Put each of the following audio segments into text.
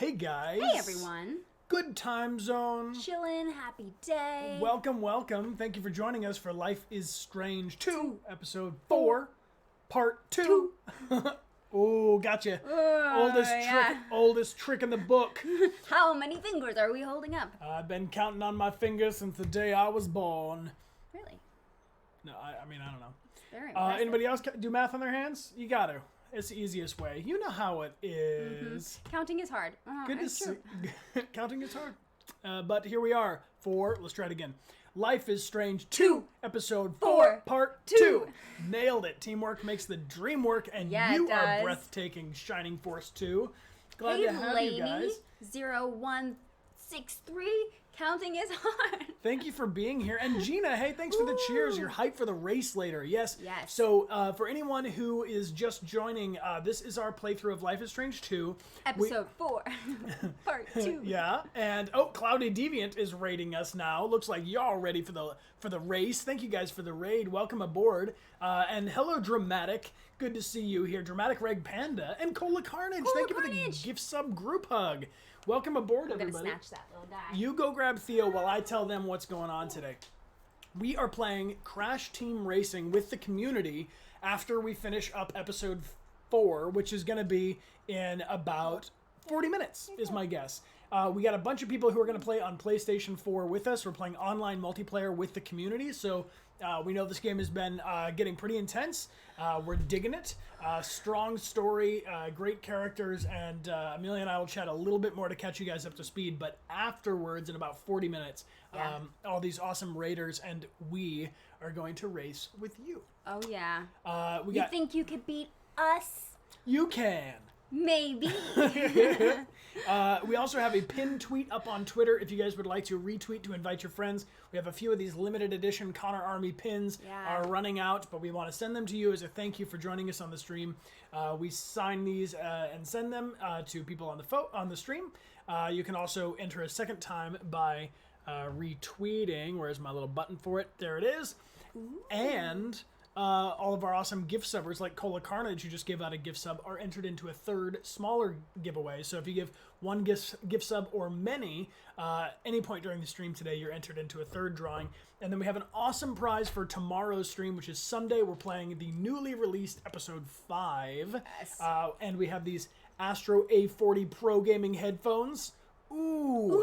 Hey guys. Hey everyone. Good time zone. Chillin', happy day. Welcome, welcome. Thank you for joining us for Life is Strange 2, Episode 4, Part 2. Oh, gotcha. Oldest trick in the book. How many fingers are we holding up? I've been counting on my fingers since the day I was born. Really? No, I mean, I don't know. It's very impressive. Anybody else do math on their hands? You got to. It's the easiest way. You know how it is. Counting is hard. Good to see. Counting is hard. But here we are for, let's try it again. Life is Strange 2, Episode 4, Part 2. Nailed it. Teamwork makes the dream work, and you are breathtaking, Shining Force 2. Glad to have you guys. 0163. Counting is hard. Thank you for being here. And Gina, hey, thanks for the cheers. You're hyped for the race later. Yes. So for anyone who is just joining, this is our playthrough of Life is Strange 2. Episode 4, Part 2. Yeah. And, Cloudy Deviant is raiding us now. Looks like y'all ready for the race. Thank you guys for the raid. Welcome aboard. And hello, Dramatic. Good to see you here. Dramatic Reg Panda. And Cola Carnage. Thank you for the gift sub group hug. Welcome aboard, everybody. I'm going to snatch that little guy. You go grab Theo while I tell them what's going on today. We are playing Crash Team Racing with the community after we finish up episode 4, which is going to be in about 40 minutes, is my guess. We got a bunch of people who are going to play on PlayStation 4 with us. We're playing online multiplayer with the community, so we know this game has been getting pretty intense. We're digging it. Strong story, great characters, and Amelia and I will chat a little bit more to catch you guys up to speed, but afterwards, in about 40 minutes, all these awesome raiders and we are going to race with you. Oh, yeah. You think you could beat us? You can. Maybe. We also have a pinned tweet up on Twitter if you guys would like to retweet to invite your friends. We have a few of these limited edition Connor Army pins are running out, but we want to send them to you as a thank you for joining us on the stream. We sign these and send them to people on the stream. You can also enter a second time by retweeting. Where's my little button for it? There it is. Ooh. And all of our awesome gift subbers like Cola Carnage, who just gave out a gift sub, are entered into a third, smaller giveaway. So if you give one gift sub or many, any point during the stream today, you're entered into a third drawing. And then we have an awesome prize for tomorrow's stream, which is Sunday. We're playing the newly released episode 5. Yes. And we have these Astro A40 Pro Gaming headphones. Ooh.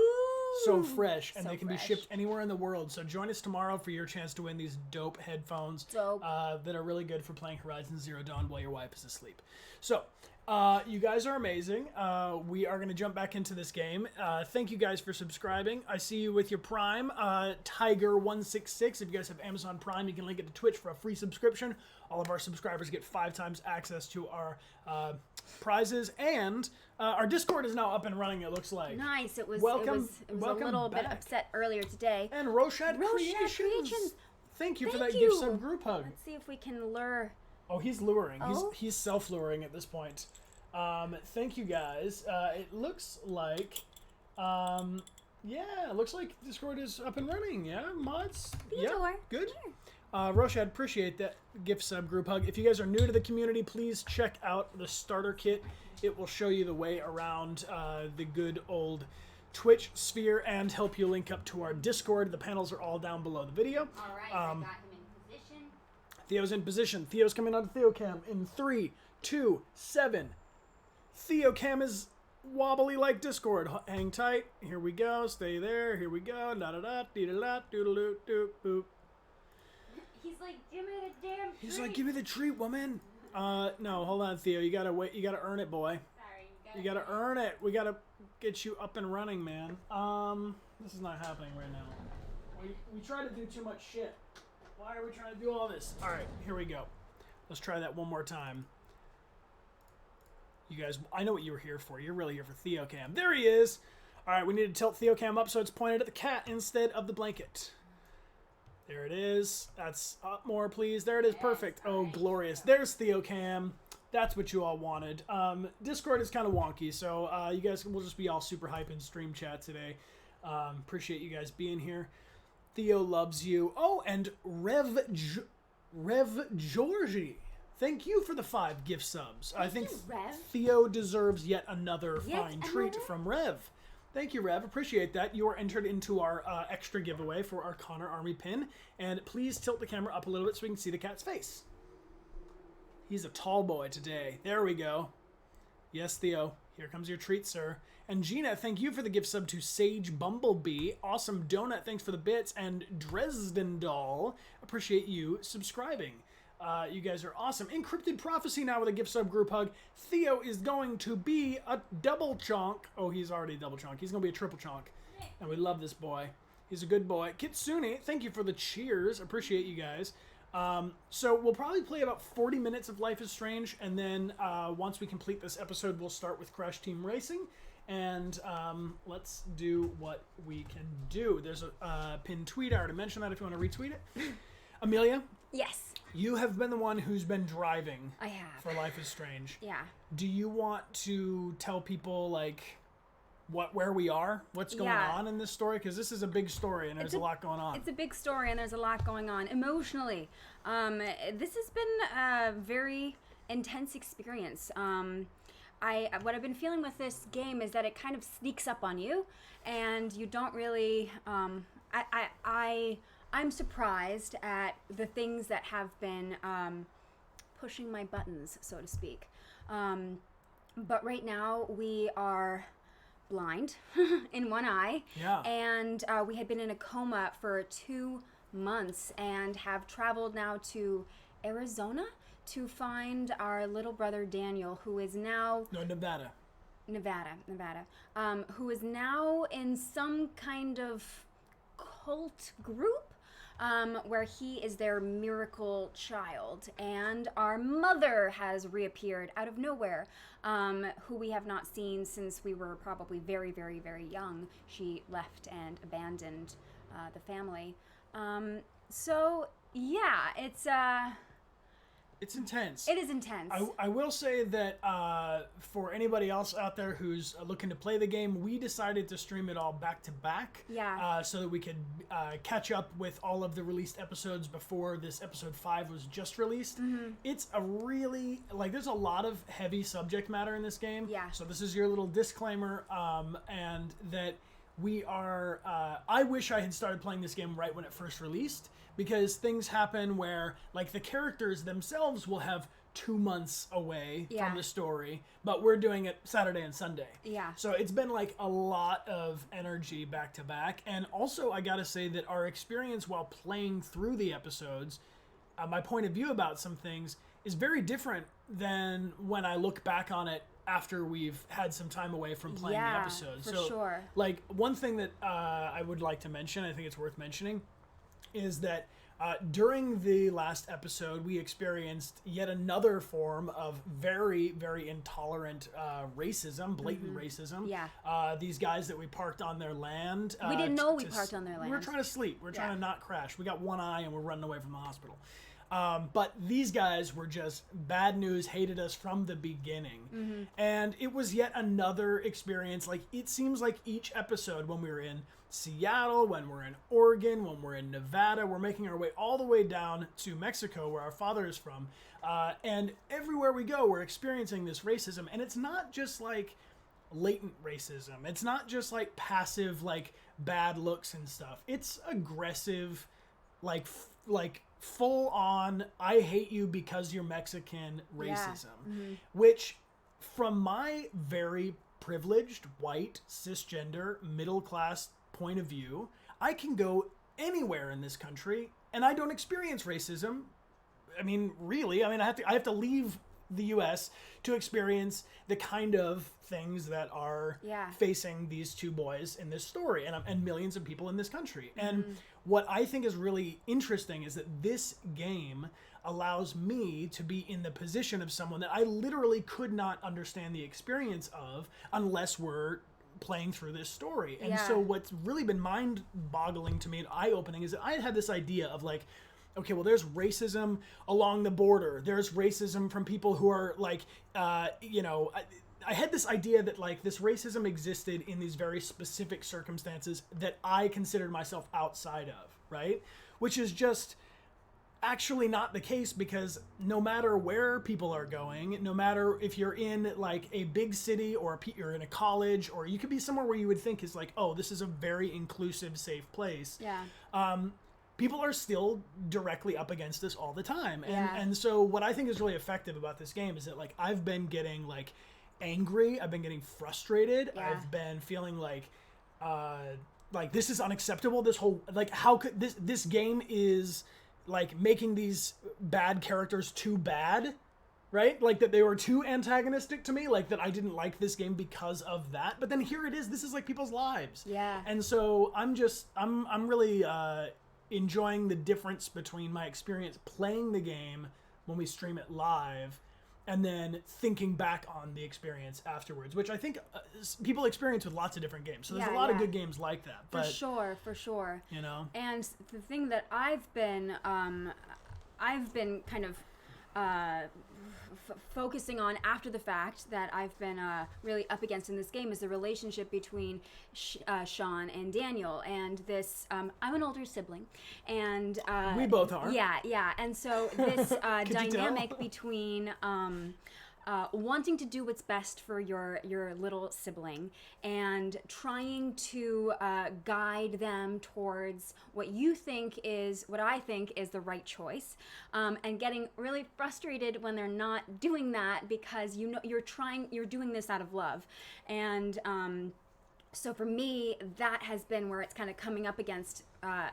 So fresh, and they can be shipped anywhere in the world. So join us tomorrow for your chance to win these dope headphones that are really good for playing Horizon Zero Dawn while your wife is asleep. So you guys are amazing. We are going to jump back into this game. Thank you guys for subscribing. I see you with your Prime, Tiger166. If you guys have Amazon Prime, you can link it to Twitch for a free subscription. All of our subscribers get 5 times access to our prizes, and our Discord is now up and running, it looks like. Nice. It was a little bit upset earlier today. And Roshad Creations. Thank you for that gift sub group hug. Let's see if we can lure. Oh, he's luring. He's self-luring at this point. Thank you guys. It looks like it looks like Discord is up and running. Yeah, mods. Yeah, good. Roshad, appreciate that gift sub group hug. If you guys are new to the community, please check out the starter kit. It will show you the way around the good old Twitch sphere and help you link up to our Discord. The panels are all down below the video. All right, I got him in position. Theo's in position. Theo's coming on to Theocam in 3, 2, 7. Theocam is wobbly like Discord. Hang tight. Here we go. Stay there. Here we go. Da da da. Dee da da. Doodle doo doo boop. He's like, give me the damn treat. He's like, give me the treat, woman. No, hold on, Theo. You gotta wait. You gotta earn it, boy. Sorry. You gotta earn it. We gotta get you up and running, man. This is not happening right now. We try to do too much shit. Why are we trying to do all this? All right, here we go. Let's try that one more time. You guys, I know what you were here for. You're really here for Theocam. There he is. All right, we need to tilt Theocam up so it's pointed at the cat instead of the blanket. There it is. That's up more, please. There it is. Perfect. Oh, glorious. There's Theocam. That's what you all wanted. Discord is kind of wonky, so you guys will just be all super hype in stream chat today. Appreciate you guys being here. Theo loves you. Oh, and Rev Georgie. thank you for the 5 gift subs. I think Rev. Theo deserves yet another fine treat from Rev. Thank you, Rev. Appreciate that. You are entered into our extra giveaway for our Connor Army pin. And please tilt the camera up a little bit so we can see the cat's face. He's a tall boy today. There we go. Yes, Theo. Here comes your treat, sir. And Gina, thank you for the gift sub to Sage Bumblebee. Awesome Donut, thanks for the bits. And Dresden Doll, appreciate you subscribing. You guys are awesome. Encrypted Prophecy now with a gift sub group hug. Theo is going to be a double chonk. Oh, he's already a double chonk. He's going to be a triple chonk. And we love this boy. He's a good boy. Kitsune, thank you for the cheers. Appreciate you guys. So we'll probably play about 40 minutes of Life is Strange. And then once we complete this episode, we'll start with Crash Team Racing. And let's do what we can do. There's a pinned tweet. I already mentioned that if you want to retweet it. Amelia? Yes. You have been the one who's been driving. I have. For Life is Strange. Yeah. Do you want to tell people, like, where we are? What's going on in this story? Because this is a big story and there's a lot going on. It's a big story and there's a lot going on. Emotionally, this has been a very intense experience. What I've been feeling with this game is that it kind of sneaks up on you and you don't really... I'm surprised at the things that have been pushing my buttons, so to speak. But right now we are blind in one eye. Yeah. And we had been in a coma for 2 months and have traveled now to Arizona to find our little brother Daniel, who is now... No, Nevada. Nevada. Who is now in some kind of cult group. Where he is their miracle child, and our mother has reappeared out of nowhere, who we have not seen since we were probably very, very, very young. She left and abandoned the family. So yeah, it's intense. It is intense. I will say that for anybody else out there who's looking to play the game, we decided to stream it all back to back. Yeah. So that we could catch up with all of the released episodes before this episode 5 was just released. Mm-hmm. It's a really, there's a lot of heavy subject matter in this game. Yeah. So this is your little disclaimer, and that we are, I wish I had started playing this game right when it first released, because things happen where, the characters themselves will have 2 months away from the story, but we're doing it Saturday and Sunday. Yeah. So it's been, a lot of energy back to back. And also, I gotta say that our experience while playing through the episodes, my point of view about some things is very different than when I look back on it after we've had some time away from playing the episodes. For sure. One thing that I would like to mention, I think it's worth mentioning, is that during the last episode, we experienced yet another form of very, very intolerant racism, blatant racism. Yeah. These guys that we parked on their land. We didn't know we parked on their land. We were trying to sleep. We were trying to not crash. We got one eye and we're running away from the hospital. But these guys were just bad news, hated us from the beginning. Mm-hmm. And it was yet another experience. It seems like each episode, when we were in Seattle, when we're in Oregon, when we're in Nevada, we're making our way all the way down to Mexico, where our father is from. And everywhere we go, we're experiencing this racism. And it's not just latent racism. It's not just passive, bad looks and stuff. It's aggressive, full on, I hate you because you're Mexican racism. Yeah. Mm-hmm. Which, from my very privileged, white, cisgender, middle class point of view, I can go anywhere in this country and I don't experience racism. I mean, really, I have to leave the U.S. to experience the kind of things that are facing these two boys in this story and millions of people in this country. Mm-hmm. And what I think is really interesting is that this game allows me to be in the position of someone that I literally could not understand the experience of unless we're playing through this story. And so what's really been mind-boggling to me and eye-opening is that I had this idea of okay, well, there's racism along the border. There's racism from people who are I had this idea that this racism existed in these very specific circumstances that I considered myself outside of, right? Which is just actually not the case, because no matter where people are going, no matter if you're in like a big city or you're in a college, or you could be somewhere where you would think is like, oh, this is a very inclusive, safe place. Yeah. People are still directly up against this all the time. Yeah. And so what I think is really effective about this game is that like I've been getting like angry, I've been getting frustrated, Yeah. I've been feeling like this is unacceptable. This whole like how could this game is like making these bad characters too bad, right? Like that they were too antagonistic to me, like that I didn't like this game because of that. But then here it is. This is like people's lives. Yeah. And so I'm really enjoying the difference between my experience playing the game when we stream it live and then thinking back on the experience afterwards, which I think people experience with lots of different games. So there's a lot of good games like that. But, For sure. You know? And the thing that I've been kind of focusing on after the fact that I've been really up against in this game is the relationship between Sean and Daniel. And this, I'm an older sibling, and we both are. Yeah. And so this dynamic between wanting to do what's best for your little sibling and trying to guide them towards what I think is the right choice, and getting really frustrated when they're not doing that, because you're doing this out of love. And so for me, that has been where it's kind of coming up against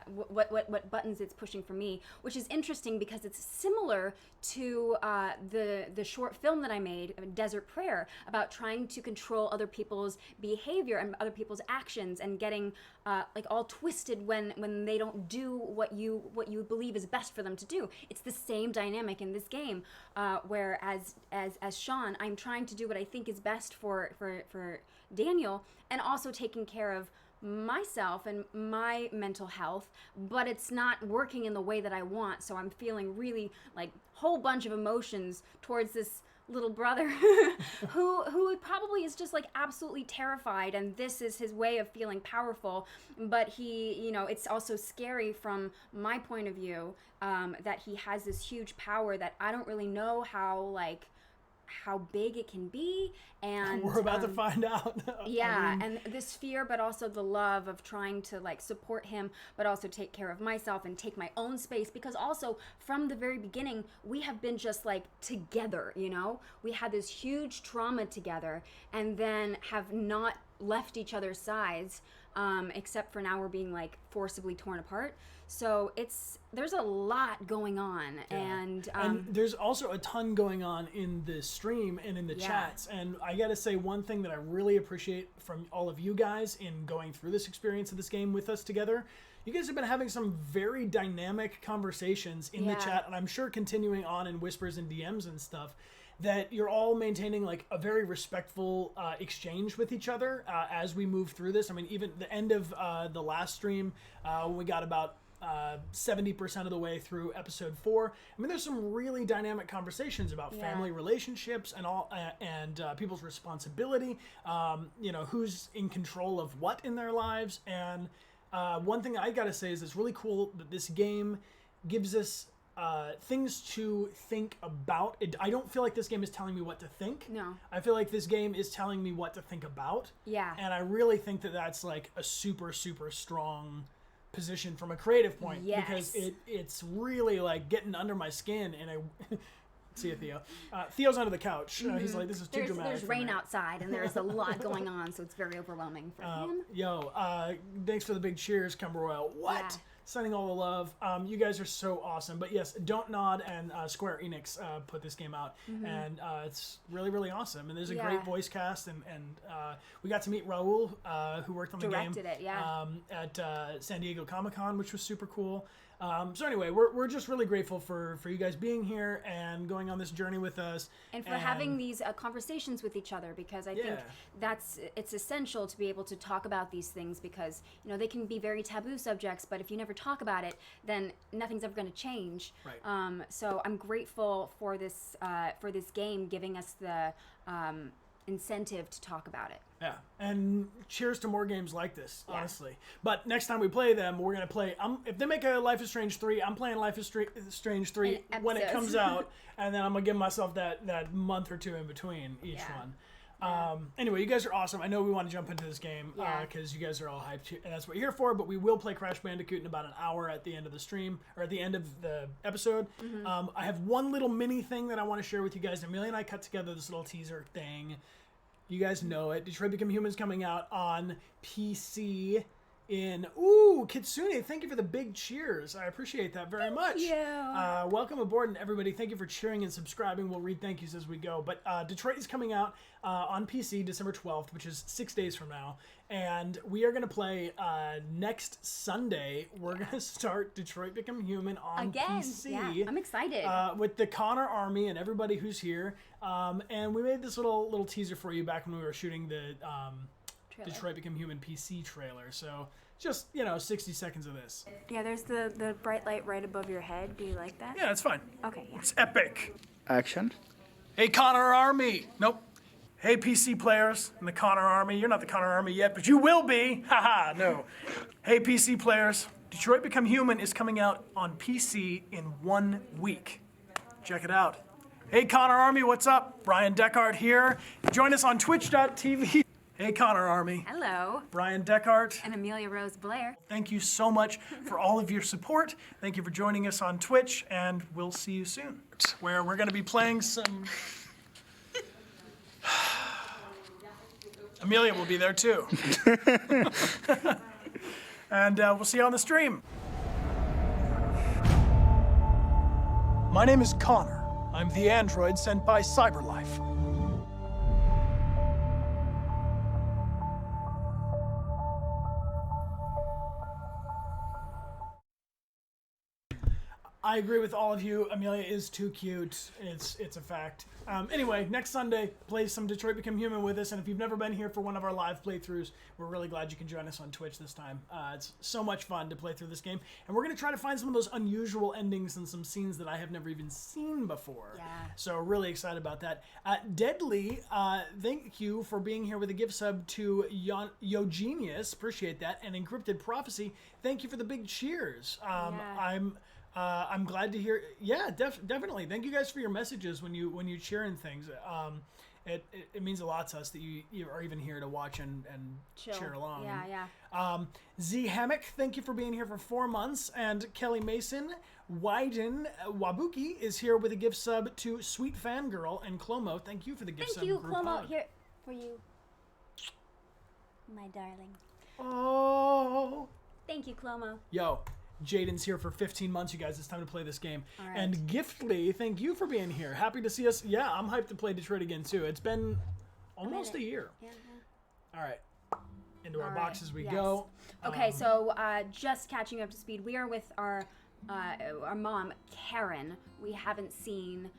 what buttons it's pushing for me, which is interesting because it's similar to the short film that I made, Desert Prayer, about trying to control other people's behavior and other people's actions, and getting like all twisted when they don't do what you believe is best for them to do. It's the same dynamic in this game, where as Sean, I'm trying to do what I think is best for Daniel, and also taking care of myself and my mental health, but it's not working in the way that I want. So I'm feeling really like whole bunch of emotions towards this little brother who probably is just like absolutely terrified, and this is his way of feeling powerful. But he, it's also scary from my point of view, that he has this huge power that I don't really know how big it can be, and we're about to find out. Yeah, and this fear, but also the love of trying to like support him, but also take care of myself and take my own space, because also from the very beginning we have been just like together, we had this huge trauma together, and then have not left each other's sides, except for now we're being like forcibly torn apart. So there's a lot going on, and there's also a ton going on in the stream and in the chats. And I gotta say, one thing that I really appreciate from all of you guys in going through this experience of this game with us together, you guys have been having some very dynamic conversations in the chat, and I'm sure continuing on in whispers and DMs and stuff, that you're all maintaining like a very respectful exchange with each other as we move through this. I mean, even the end of the last stream, when we got about 70% of the way through episode 4. I mean, there's some really dynamic conversations about family relationships and all, and people's responsibility. Who's in control of what in their lives. And one thing I gotta say is it's really cool that this game gives us things to think about. I don't feel like this game is telling me what to think. No. I feel like this game is telling me what to think about. Yeah. And I really think that that's like a super, super strong position from a creative point, because it's really like getting under my skin. And I see you, Theo. Theo's under the couch. He's like, this is too dramatic. There's rain outside, and there's a lot going on, so it's very overwhelming for him. Thanks for the big cheers, Cumber Royal. What? Yeah. Sending all the love. You guys are so awesome. But yes, Don't Nod and Square Enix put this game out, and it's really, really awesome. And there's a great voice cast, and we got to meet Raul, who worked on the game. Directed it, at San Diego Comic-Con, which was super cool. So anyway, we're just really grateful for you guys being here and going on this journey with us. And for having these conversations with each other, because I think it's essential to be able to talk about these things, because, they can be very taboo subjects, but if you never talk about it, then nothing's ever going to change. Right. So I'm grateful for this game giving us the incentive to talk about it. Yeah, and cheers to more games like this, honestly. But next time we play them, we're going to play... if they make a Life is Strange 3, I'm playing Life is Strange 3 when it comes out, and then I'm going to give myself that month or two in between each one. Anyway, you guys are awesome. I know we want to jump into this game because you guys are all hyped, and that's what you're here for, but we will play Crash Bandicoot in about an hour at the end of the stream, or at the end of the episode. I have one little mini thing that I want to share with you guys. Amelia and I cut together this little teaser thing. You guys know it. Detroit Become Human's coming out on PC in... Ooh, Kitsune, thank you for the big cheers. I appreciate that very much. Yeah. Welcome aboard, and everybody, thank you for cheering and subscribing. We'll read thank yous as we go. But Detroit is coming out on PC December 12th, which is 6 days from now. And we are going to play next Sunday. We're going to start Detroit Become Human on PC. Yeah, I'm excited. With the Connor Army and everybody who's here. And we made this little teaser for you back when we were shooting the Detroit Become Human PC trailer. So just, 60 seconds of this. Yeah, there's the bright light right above your head. Do you like that? Yeah, it's fine. Okay, yeah. It's epic. Action. Hey, Connor Army. Nope. Hey, PC players in the Connor Army. You're not the Connor Army yet, but you will be. Haha, no. Hey, PC players. Detroit Become Human is coming out on PC in 1 week. Check it out. Hey, Connor Army, what's up? Bryan Dechart here. Join us on twitch.tv. Hey, Connor Army. Hello. Bryan Dechart. And Amelia Rose Blair. Thank you so much for all of your support. Thank you for joining us on Twitch, and we'll see you soon, where we're going to be playing some... Amelia will be there too. And we'll see you on the stream. My name is Connor. I'm the android sent by CyberLife. I agree with all of you. Amelia is too cute. It's a fact. Anyway, next Sunday, play some Detroit Become Human with us. And if you've never been here for one of our live playthroughs, we're really glad you can join us on Twitch this time. It's so much fun to play through this game. And we're going to try to find some of those unusual endings and some scenes that I have never even seen before. Yeah. So really excited about that. Deadly, thank you for being here with a gift sub to Yo Genius. Appreciate that. And Encrypted Prophecy, thank you for the big cheers. I'm glad to hear. Yeah, definitely. Thank you guys for your messages when you cheer in things. It means a lot to us that you are even here to watch and cheer along. Yeah. Z Hammock, thank you for being here for 4 months. And Kelly Mason, Wyden Wabuki is here with a gift sub to Sweet Fangirl, and Clomo. Thank you for the gift sub. Thank you, Group Clomo. hug. Here for you, my darling. Oh. Thank you, Clomo. Yo. Jaden's here for 15 months, you guys. It's time to play this game. All right. And Giftly, thank you for being here. Happy to see us. Yeah, I'm hyped to play Detroit again, too. It's been almost a year. Yeah. All right. Into our All boxes we yes. go. Okay, so just catching up to speed. We are with our mom, Karen. We haven't seen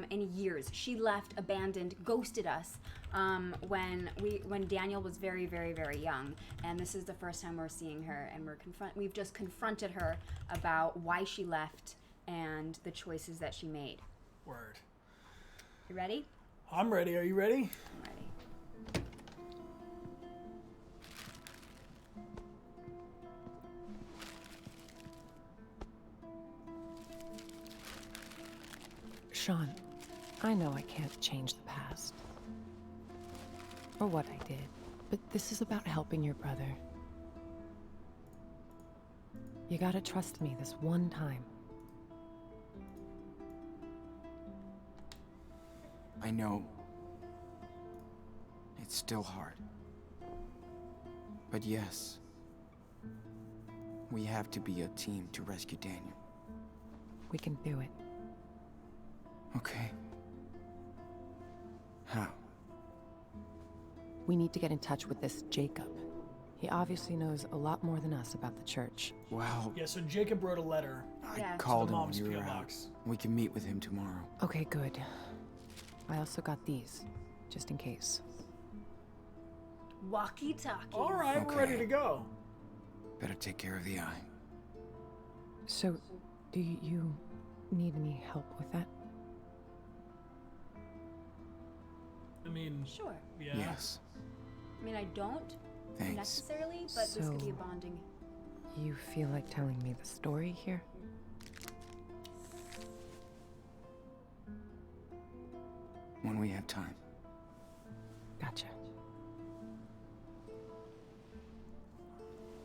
in years. She left, abandoned, ghosted us when Daniel was very, very, very young. And this is the first time we're seeing her, and we've just confronted her about why she left and the choices that she made. Word. You ready? I'm ready. Are you ready? I'm ready. Sean, I know I can't change the past. Or what I did, but this is about helping your brother. You gotta trust me this one time. I know. It's still hard. But yes, we have to be a team to rescue Daniel. We can do it. Okay. How? We need to get in touch with this Jacob. He obviously knows a lot more than us about the church. Well, Yeah, so Jacob wrote a letter. I Yeah. called To the him when mom's you were P.O. out. box. We can meet with him tomorrow. Okay, good. I also got these, just in case. Walkie-talkie. All right, we're Okay. ready to go. Better take care of the eye. So, do you need any help with that? I mean, Sure. yeah. Yes. I mean, I don't Thanks. necessarily, but this could be a So- bonding. You feel like telling me the story here? When we have time. Gotcha.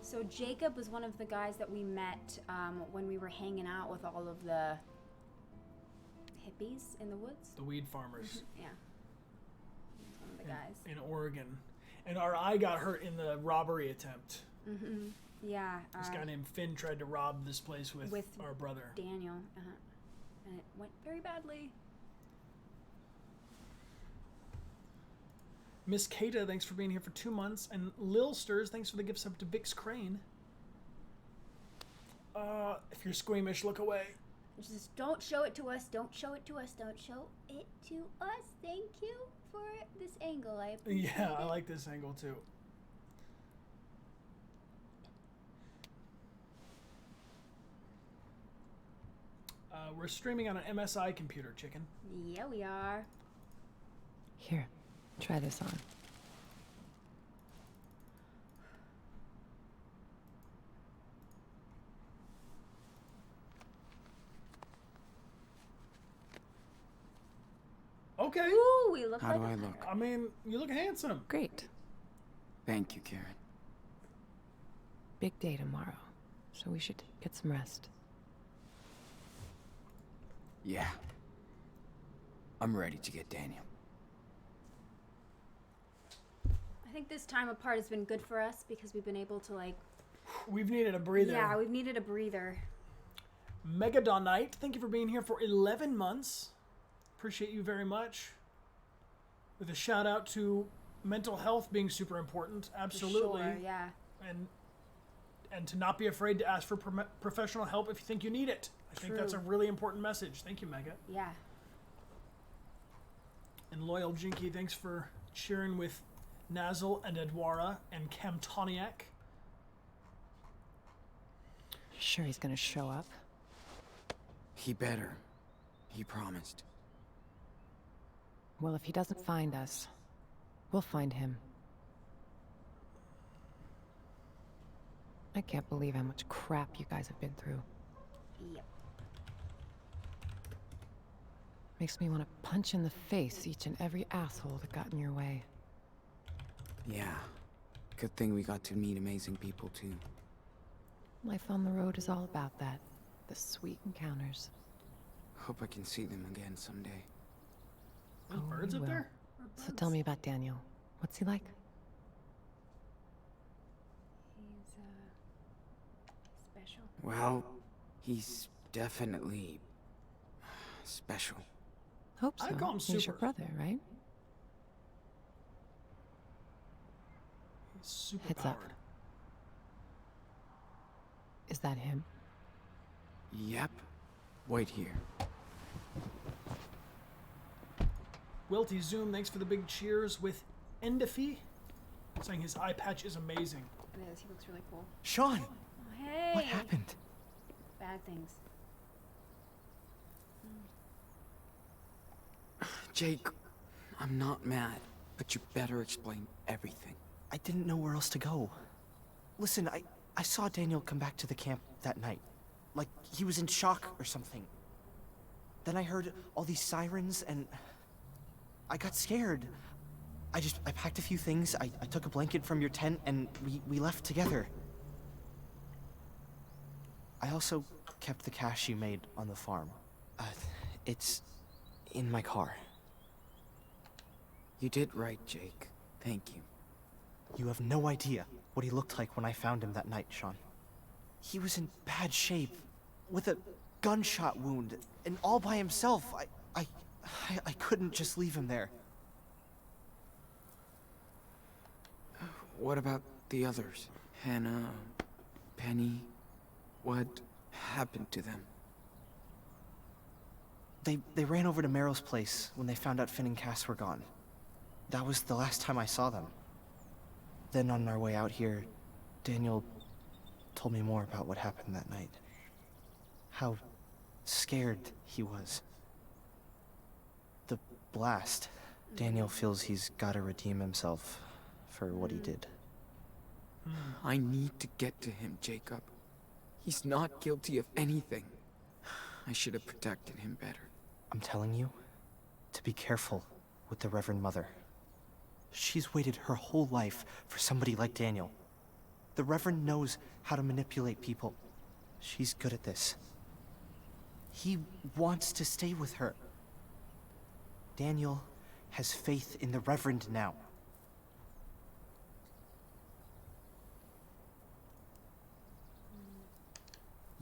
So Jacob was one of the guys that we met when we were hanging out with all of the hippies in the woods. The weed farmers Yeah. He's one of the guys. in Oregon. And our eye got hurt in the robbery attempt. Mm-hmm. Yeah. This guy named Finn tried to rob this place with our brother. Daniel. And it went very badly. Miss Kata, thanks for being here for 2 months. And Lil Stirs, thanks for the gift sub to Bix Crane. If you're squeamish, look away. Just don't show it to us. Don't show it to us. Don't show it to us. Thank you for this angle. I appreciate Yeah, I it. like this angle too. We're streaming on an MSI computer, chicken. Yeah, we are. Here, try this on. Okay. Ooh, we look How like do a I look? I mean, you look handsome. Great. Thank you, Karen. Big day tomorrow, so we should get some rest. Yeah. I'm ready to get Daniel. I think this time apart has been good for us because we've been able to like. We've needed a breather. Yeah, we've needed a breather. Megadonite, thank you for being here for 11 months. Appreciate you very much. With a shout out to mental health being super important. For Absolutely. Sure, yeah. And to not be afraid to ask for professional help if you think you need it. I think that's a True. really important message. Thank you, Mega. Yeah. And Loyal Jinky, thanks for cheering with Nazel and Edwara and Camtoniac. Sure he's gonna show up? He better. He promised. Well, if he doesn't find us, we'll find him. I can't believe how much crap you guys have been through. Yep. Makes me want to punch in the face each and every asshole that got in your way. Yeah. Good thing we got to meet amazing people, too. Life on the road is all about that. The sweet encounters. Hope I can see them again someday. There's Oh, birds we up will. there? So tell me about Daniel. What's he like? He's special. Well, he's definitely special. Hope so. I'd call him He's your super. brother, right? He's super Heads up. powered. Is that him? Yep. Wait here. Wilty Zoom, thanks for the big cheers with Endify, saying his eye patch is amazing. It is. He looks really cool. Sean, Oh, hey. what happened? Bad things. Jake, I'm not mad, but you better explain everything. I didn't know where else to go. Listen, I saw Daniel come back to the camp that night. Like he was in shock or something. Then I heard all these sirens and I got scared. I packed a few things, I took a blanket from your tent and we left together. I also kept the cash you made on the farm. It's in my car. You did right, Jake. Thank you. You have no idea what he looked like when I found him that night, Sean. He was in bad shape, with a gunshot wound, and all by himself. I couldn't just leave him there. What about the others? Hannah, Penny? What happened to them? They ran over to Meryl's place when they found out Finn and Cass were gone. That was the last time I saw them. Then on our way out here, Daniel told me more about what happened that night. How scared he was. The blast. Daniel feels he's gotta redeem himself for what he did. I need to get to him, Jacob. He's not guilty of anything. I should have protected him better. I'm telling you to be careful with the Reverend Mother. She's waited her whole life for somebody like Daniel. The Reverend knows how to manipulate people. She's good at this. He wants to stay with her. Daniel has faith in the Reverend now.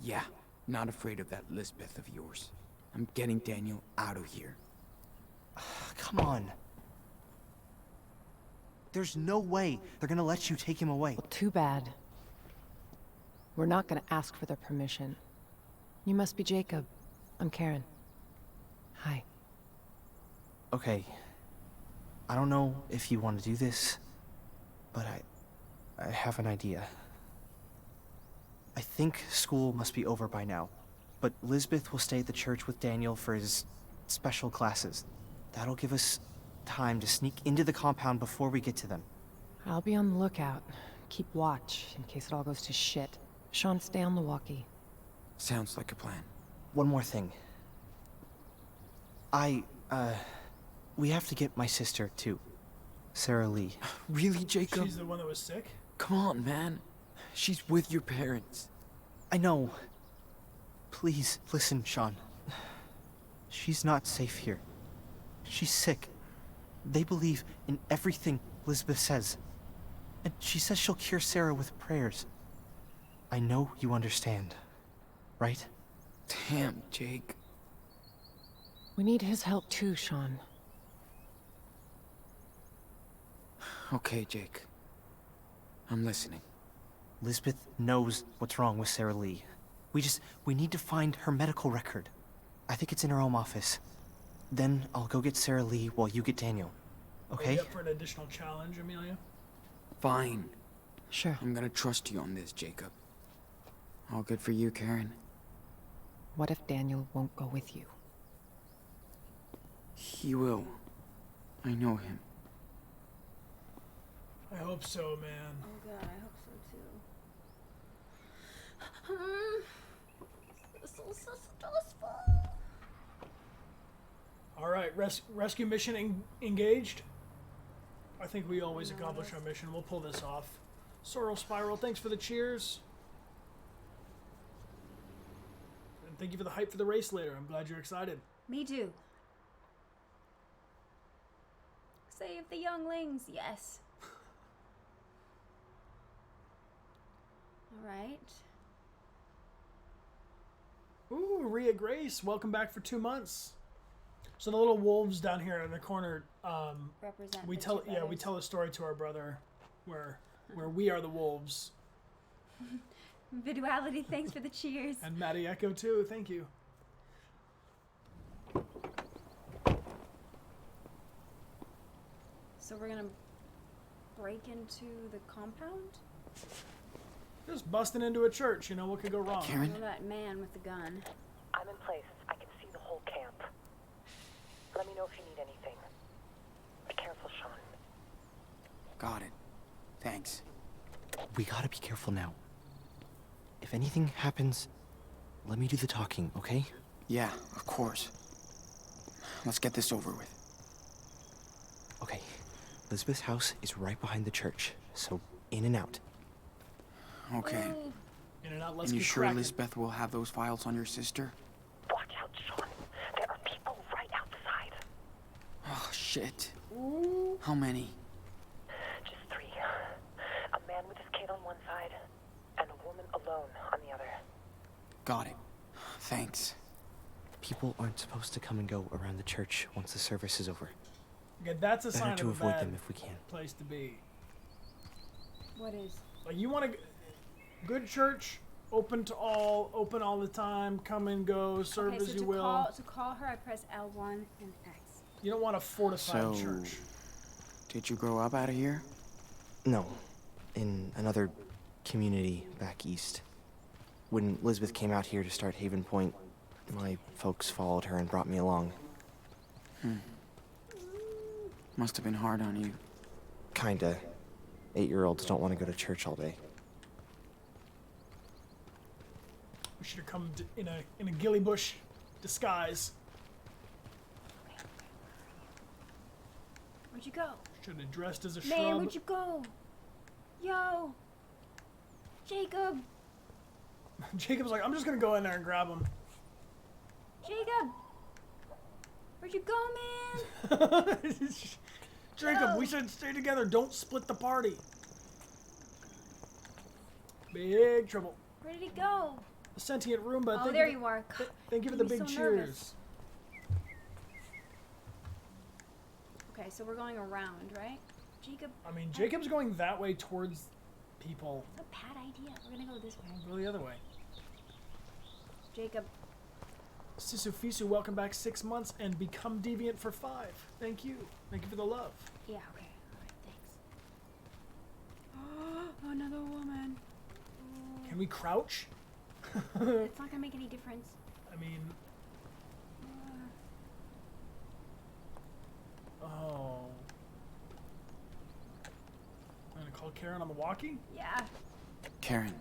Yeah, not afraid of that Lisbeth of yours. I'm getting Daniel out of here. Come on. There's no way they're gonna let you take him away. Well, too bad. We're not gonna ask for their permission. You must be Jacob. I'm Karen. Hi. Okay. I don't know if you want to do this, but I have an idea. I think school must be over by now, but Lisbeth will stay at the church with Daniel for his special classes. That'll give us time to sneak into the compound before we get to them. I'll be on the lookout. Keep watch in case it all goes to shit. Sean, stay on the walkie. Sounds like a plan. One more thing. We have to get my sister, too. Sarah Lee. Really, Jacob? She's the one that was sick? Come on, man. She's with your parents. I know. Please, listen, Sean. She's not safe here. She's sick. They believe in everything Lisbeth says. And she says she'll cure Sarah with prayers. I know you understand, right? Damn, Jake. We need his help too, Sean. Okay, Jake. I'm listening. Lisbeth knows what's wrong with Sarah Lee. We need to find her medical record. I think it's in her home office. Then I'll go get Sarah Lee while you get Daniel. Okay? Are you up for an additional challenge, Amelia? Fine. Sure. I'm gonna trust you on this, Jacob. All good for you, Karen. What if Daniel won't go with you? He will. I know him. I hope so, man. Oh god, I hope so too. This is so stressful. All right, rescue mission engaged. I think we always accomplish our mission. We'll pull this off. Sorrel Spiral, thanks for the cheers. And thank you for the hype for the race later. I'm glad you're excited. Me too. Save the younglings, yes. Alright. Ooh, Rhea Grace, welcome back for 2 months. So the little wolves down here in the corner, Represent we the tell two we brothers. tell a story to our brother where we are the wolves. Viduality, thanks for the cheers. And Matty Echo too, thank you. So we're gonna break into the compound? Just busting into a church, you know, what could go wrong? Karen? Know that man with the gun. I'm in place. I can see the whole camp. Let me know if you need anything. Be careful, Sean. Got it. Thanks. We gotta be careful now. If anything happens, let me do the talking, okay? Yeah, of course. Let's get this over with. Okay. Lisbeth's house is right behind the church, so in and out. Okay. Ooh. In and out, let's And you get sure cracking. Lisbeth will have those files on your sister? Watch out, Sean. There are people right outside. Oh, shit. Ooh. How many? Just 3. A man with his kid on one side, and a woman alone on the other. Got it. Thanks. People aren't supposed to come and go around the church once the service is over. Okay, that's a sign Better to of a avoid bad them if we can. place to be. What is? Like, you want a good church, open to all, open all the time, come and go, serve Okay, as so you to will. call her, I press L1 and X. You don't want a fortified So, church. did you grow up out of here? No. In another community back east. When Lisbeth came out here to start Haven Point, my folks followed her and brought me along. Must have been hard on you. Kinda. 8-year-olds don't want to go to church all day. We should have come in a ghillie bush disguise. Where'd you go? Should have dressed as a Man, shrub. where'd you go? Yo! Jacob! Jacob's like, I'm just gonna go in there and grab him. Jacob! Where'd you go, man? Jacob, No. we should stay together. Don't split the party. Big trouble. Where did he go? A sentient Roomba. Oh, thank there you you are. for, thank you for Made the me big so cheers. nervous. Okay, so we're going around, right? Jacob, I mean, Jacob's going that way towards people. it's a bad idea. We're gonna go this way. Go the other way. Jacob, Sisufisu, welcome back 6 months and become deviant for 5. Thank you. Thank you for the love. yeah, okay. Alright, thanks. Oh, another woman. Can we crouch? It's not gonna make any difference. I mean, oh. I'm gonna call Karen on the walkie? Yeah. Karen,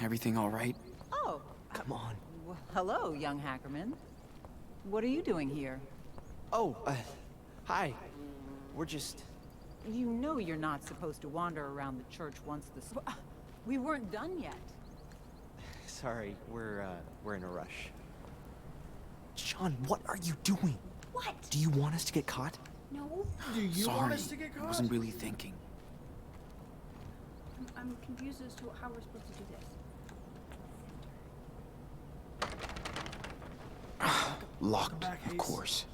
everything all right? Oh, Come on. well, hello, young Hackerman. What are you doing here? Oh, hi. We're just... You know you're not supposed to wander around the church once the... We weren't done yet. Sorry, we're in a rush. Sean, what are you doing? What? Do you want us to get caught? No, Do you want Sorry, us to get I caught? wasn't really thinking. I'm confused as to how we're supposed to do this. Locked, back, of Hayes. course.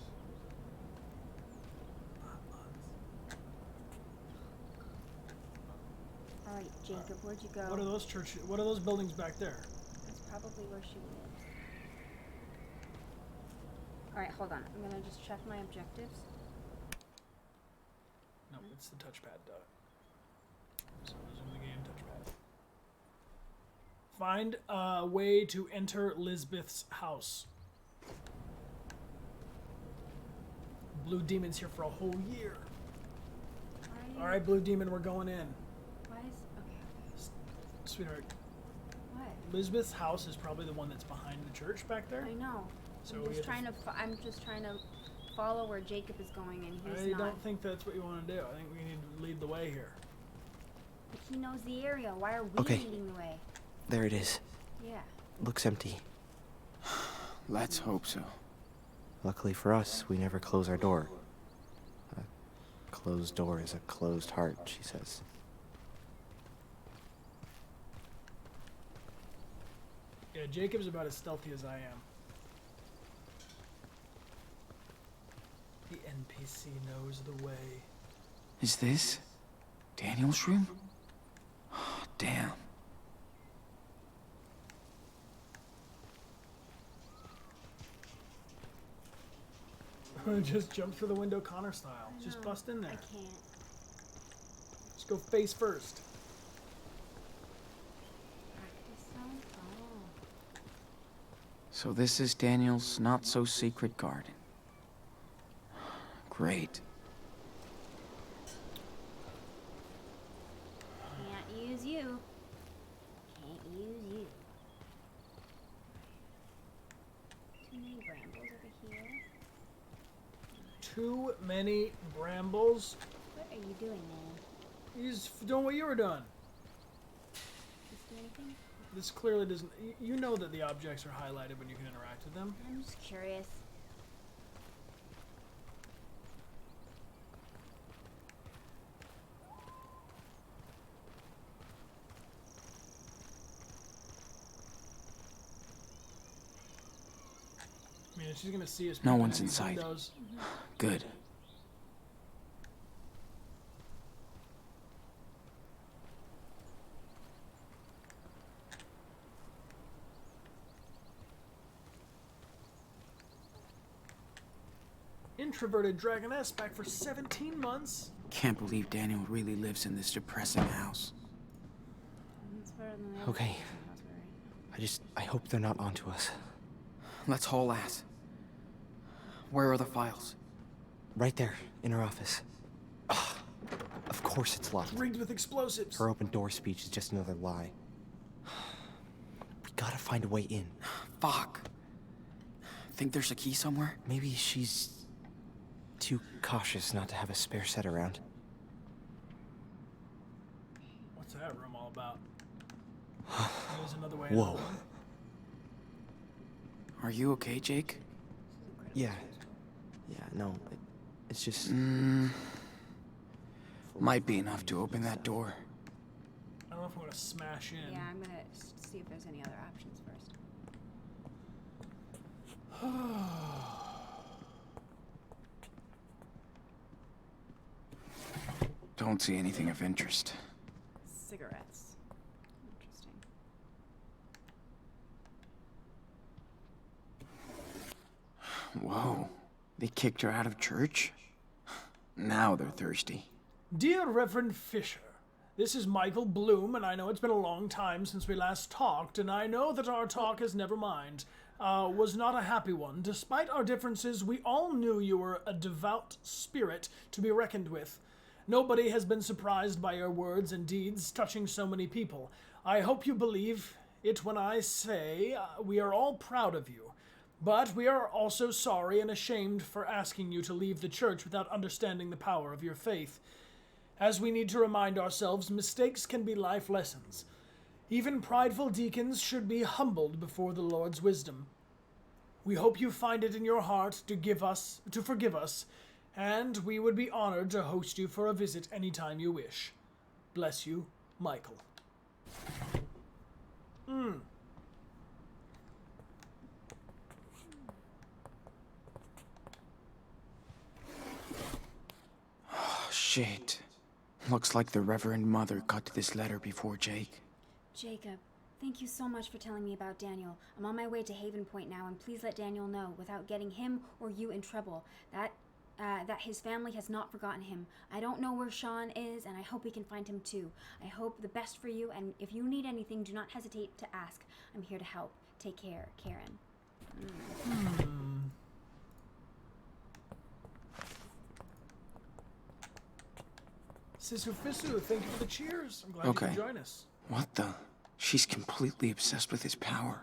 Alright, Jacob, where'd you go? What are those church? What are those buildings back there? That's probably where she lives. Alright, hold on. I'm gonna just check my objectives. No, it's the touchpad. So resume the game touchpad. Find a way to enter Lisbeth's house. Blue Demon's here for a whole year. All right, Blue Demon, we're going in. Why is okay? Sweetheart, What? Lisbeth's house is probably the one that's behind the church back there. I know. So I'm we just have trying to. I'm just trying to follow where Jacob is going, and he's I not. don't think that's what you want to do. I think we need to lead the way here. But he knows the area. Why are we Okay. leading the way? There it is. Yeah. Looks empty. Let's hope so. Luckily for us, we never close our door. A closed door is a closed heart, she says. Yeah, Jacob's about as stealthy as I am. The NPC knows the way. Is this Daniel's room? Damn. Just jump through the window Connor style. Just No, bust in there. I can't. Just go face first. Practice zone? Oh. So this is Daniel's not-so-secret garden. Great. Can't use you. Can't use you. Too many brambles over here. Too many brambles. What are you doing, man? He's doing what you were doing. Just do anything? This clearly doesn't. You know that the objects are highlighted when you can interact with them. I'm just curious. I mean, if she's gonna see us. No peeking one's in in these sight. windows. Good. Introverted Dragoness back for 17 months. Can't believe Daniel really lives in this depressing house. It's better than the other Okay. house, right? I hope they're not onto us. Let's haul ass. Where are the files? Right there, in her office. Of course it's locked. Rigged with explosives. Her open door speech is just another lie. We gotta find a way in. Fuck. Think there's a key somewhere? Maybe she's too cautious not to have a spare set around. What's that room all about? There's another way. Whoa. Are you okay, Jake? Yeah. Yeah, no, it's just... Might be enough to open that door. I don't know if I'm gonna smash in. Yeah, I'm gonna see if there's any other options first. Don't see anything of interest. Cigarettes. Interesting. Whoa. They kicked her out of church? Now they're thirsty. Dear Reverend Fisher, this is Michael Bloom, and I know it's been a long time since we last talked, and I know that our talk, as never mind, was not a happy one. Despite our differences, we all knew you were a devout spirit to be reckoned with. Nobody has been surprised by your words and deeds touching so many people. I hope you believe it when I say we are all proud of you. But we are also sorry and ashamed for asking you to leave the church without understanding the power of your faith. As we need to remind ourselves, mistakes can be life lessons. Even prideful deacons should be humbled before the Lord's wisdom. We hope you find it in your heart to forgive us, and we would be honored to host you for a visit anytime you wish. Bless you, Michael. Oh, shit. Looks like the Reverend Mother got to this letter before Jake. Jacob, thank you so much for telling me about Daniel. I'm on my way to Haven Point now, and please let Daniel know, without getting him or you in trouble, that his family has not forgotten him. I don't know where Sean is, and I hope we can find him too. I hope the best for you, and if you need anything, do not hesitate to ask. I'm here to help. Take care, Karen. Sisu Fisu, thank you for the cheers. I'm glad you could join us. What the? She's completely obsessed with his power.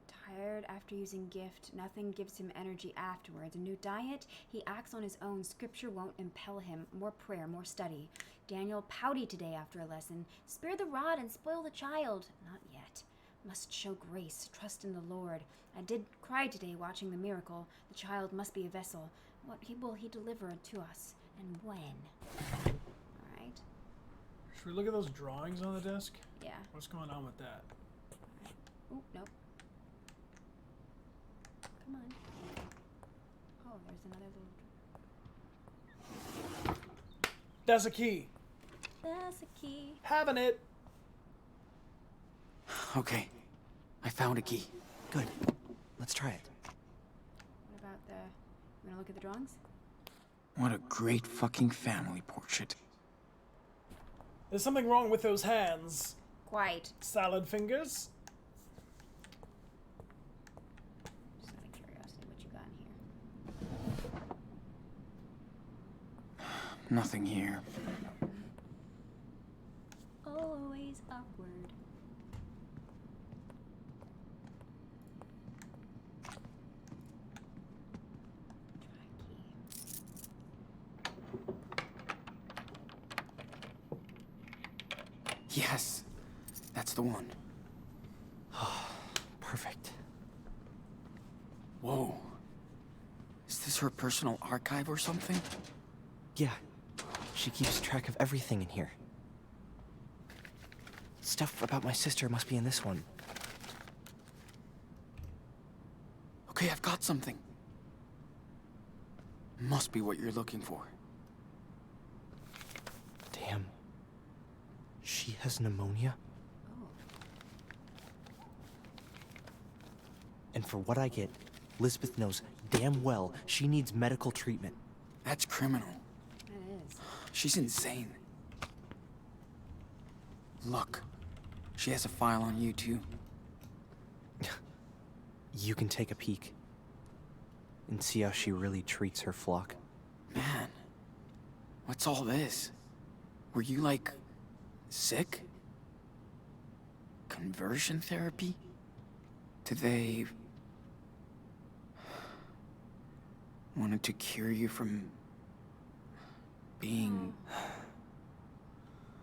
Tired after using gift, nothing gives him energy afterwards. A new diet, he acts on his own. Scripture won't impel him. More prayer, more study. Daniel pouty today after a lesson. Spare the rod and spoil the child. Not yet. Must show grace, trust in the Lord. I did cry today watching the miracle. The child must be a vessel. What will he deliver to us, and when? Alright. Should we look at those drawings on the desk? Yeah. What's going on with that? Oh, nope. Come on. Oh, there's another little... That's a key. That's a key. Having it. Okay. I found a key. Good. Let's try it. What about the... You wanna look at the drawings? What a great fucking family portrait. There's something wrong with those hands. Quite. Salad fingers. Just out of curiosity, what you got in here? Nothing here. Always awkward. Yes. That's the one. Perfect. Whoa. Is this her personal archive or something? Yeah. She keeps track of everything in here. Stuff about my sister must be in this one. Okay, I've got something. Must be what you're looking for. Damn. She has pneumonia? And for what I get, Lisbeth knows damn well she needs medical treatment. That's criminal. That is. She's insane. Look. She has a file on you, too. You can take a peek and see how she really treats her flock. Man. What's all this? Were you, like, sick? Conversion therapy? Did they... wanted to cure you from... being...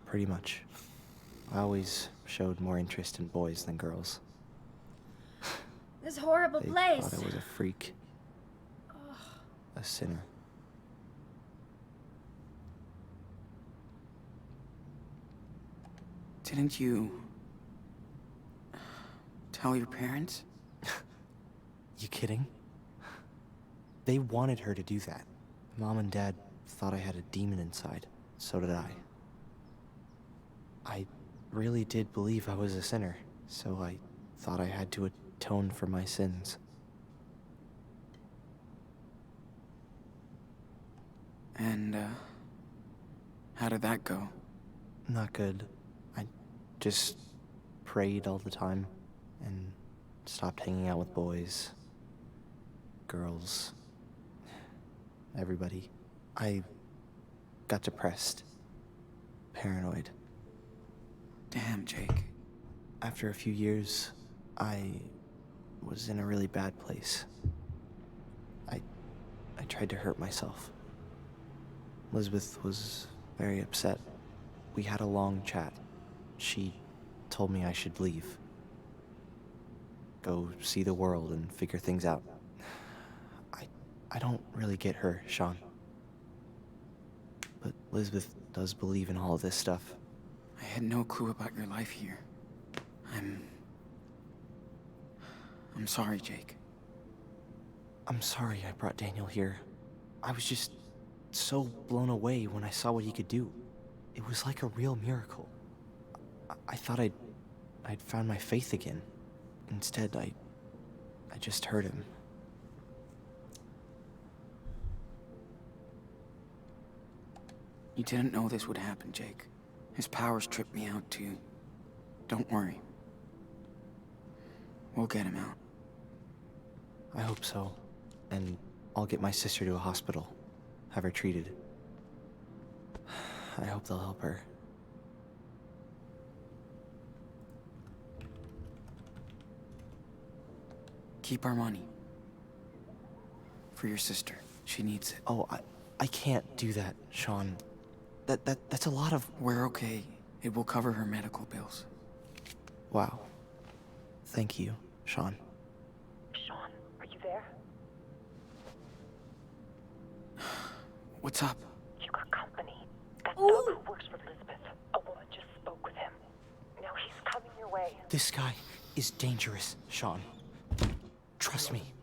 Pretty much. I always showed more interest in boys than girls. This horrible They place. thought I was a freak. A sinner. Didn't you... tell your parents? You kidding? They wanted her to do that. Mom and Dad thought I had a demon inside. So did I. I really did believe I was a sinner, so I thought I had to atone for my sins. And, how did that go? Not good. I just prayed all the time and stopped hanging out with boys, girls, everybody. I got depressed, paranoid. Damn, Jake. After a few years, I was in a really bad place. I tried to hurt myself. Elizabeth was very upset. We had a long chat. She told me I should leave. Go see the world and figure things out. I don't really get her, Sean. But Elizabeth does believe in all of this stuff. I had no clue about your life here. I'm sorry, Jake. I'm sorry I brought Daniel here. I was just so blown away when I saw what he could do. It was like a real miracle. I thought I'd found my faith again. Instead, I just hurt him. You didn't know this would happen, Jake. His powers tripped me out, too. Don't worry. We'll get him out. I hope so. And I'll get my sister to a hospital. Have her treated. I hope they'll help her. Keep our money. For your sister. She needs it. Oh, I can't do that, Sean. That's a lot of... We're okay. It will cover her medical bills. Wow. Thank you, Sean. Sean, are you there? What's up? You got company. That dog who works for Elizabeth. A woman just spoke with him. Now he's coming your way. This guy is dangerous, Sean. Trust me.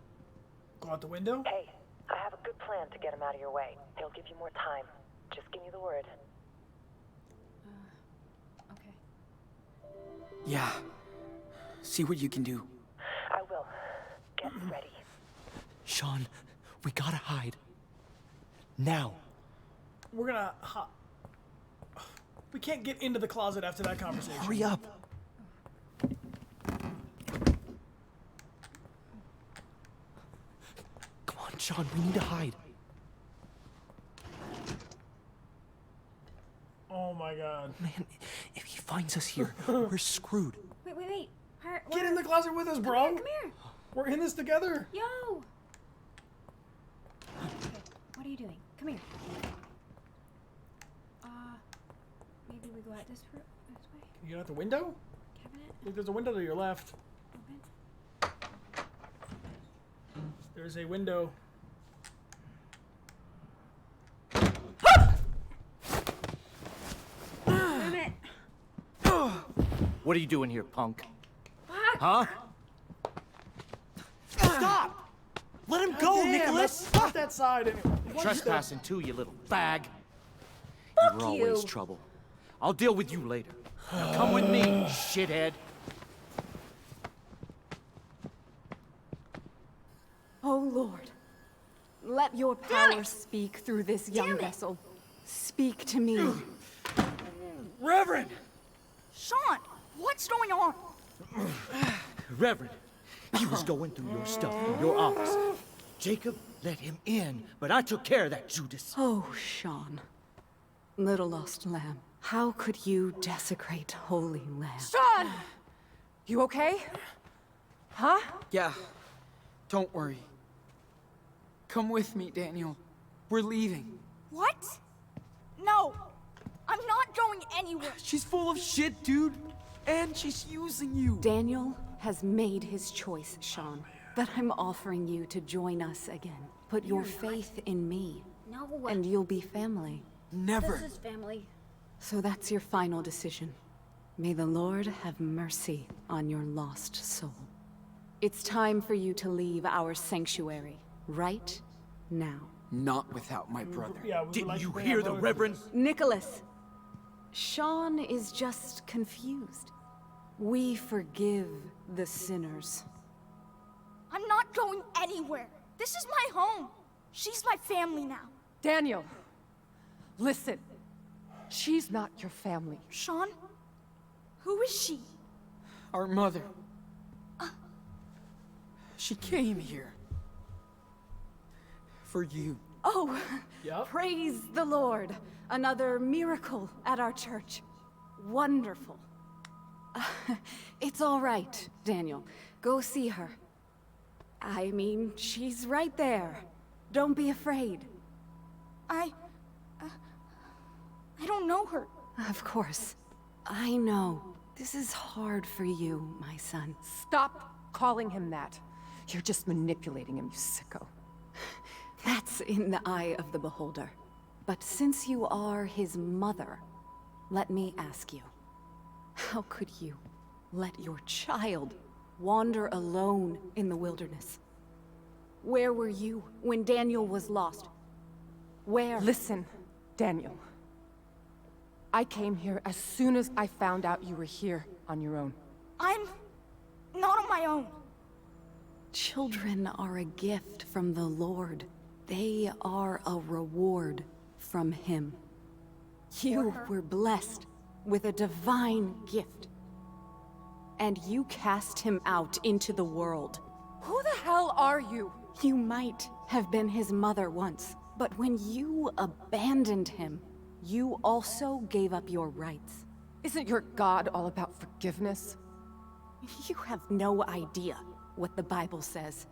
Go out the window? Hey, I have a good plan to get him out of your way. He'll give you more time. Just give me the word. Okay. Yeah. See what you can do. I will. Get ready. Sean, we gotta hide. Now. We're gonna... We can't get into the closet after that conversation. Hurry up. Come on, Sean, we need to hide. Oh my god. Man, if he finds us here, we're screwed. Wait. Get in the closet with us, bro. Come here. We're in this together. Yo. Okay, what are you doing? Come here. Maybe we go out this way. Can you get out the window? Cabinet. Look, there's a window to your left. Open. There's a window. Damn it. What are you doing here, punk? Fuck. Huh? Stop! Let him go, Damn, Nicholas! let's stop that side anyway. Trespassing too, you little fag. Fuck You're always you. trouble. I'll deal with you later. Now come with me, shithead. Oh, Lord. Let your power speak through this young vessel. Speak to me. Reverend! Sean, what's going on? Reverend, he was going through your stuff in your office. Jacob let him in, but I took care of that Judas. Oh, Sean. Little lost lamb, how could you desecrate holy lamb? Sean! You okay? Huh? Yeah. Don't worry. Come with me, Daniel. We're leaving. What? No! I'm not going anywhere! She's full of shit, dude. And she's using you. Daniel has made his choice, Sean. But I'm offering you to join us again. Put your faith in me, No. and you'll be family. Never. This is family. So that's your final decision. May the Lord have mercy on your lost soul. It's time for you to leave our sanctuary, right now. Not without my brother. Yeah, we would Didn't like to you bring hear our the brothers Reverend? with us. Nicholas! Sean is just confused. We forgive the sinners. I'm not going anywhere! This is my home! She's my family now. Daniel, listen. She's not your family. Sean? Who is she? Our mother. She came here. For you. Oh, Yep. praise the Lord. Another miracle at our church. Wonderful. It's all right, Daniel. Go see her. I mean, she's right there. Don't be afraid. I don't know her. Of course. I know. This is hard for you, my son. Stop calling him that. You're just manipulating him, you sicko. That's in the eye of the beholder. But since you are his mother, let me ask you. How could you let your child wander alone in the wilderness? Where were you when Daniel was lost? Where? Listen, Daniel. I came here as soon as I found out you were here on your own. I'm not on my own. Children are a gift from the Lord. They are a reward from Him. You were blessed with a divine gift. And you cast him out into the world. Who the hell are you? You might have been his mother once, but when you abandoned him, you also gave up your rights. Isn't your God all about forgiveness? You have no idea what the Bible says.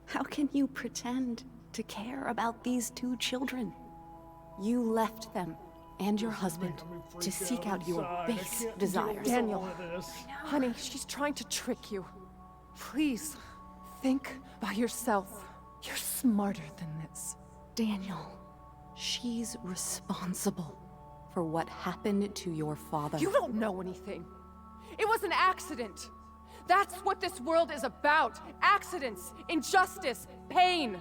How can you pretend to care about these two children? You left them and your husband to seek out your base desires. Daniel, honey, she's trying to trick you. Please, think by yourself. You're smarter than this. Daniel, she's responsible for what happened to your father. You don't know anything. It was an accident. That's what this world is about. Accidents, injustice, pain.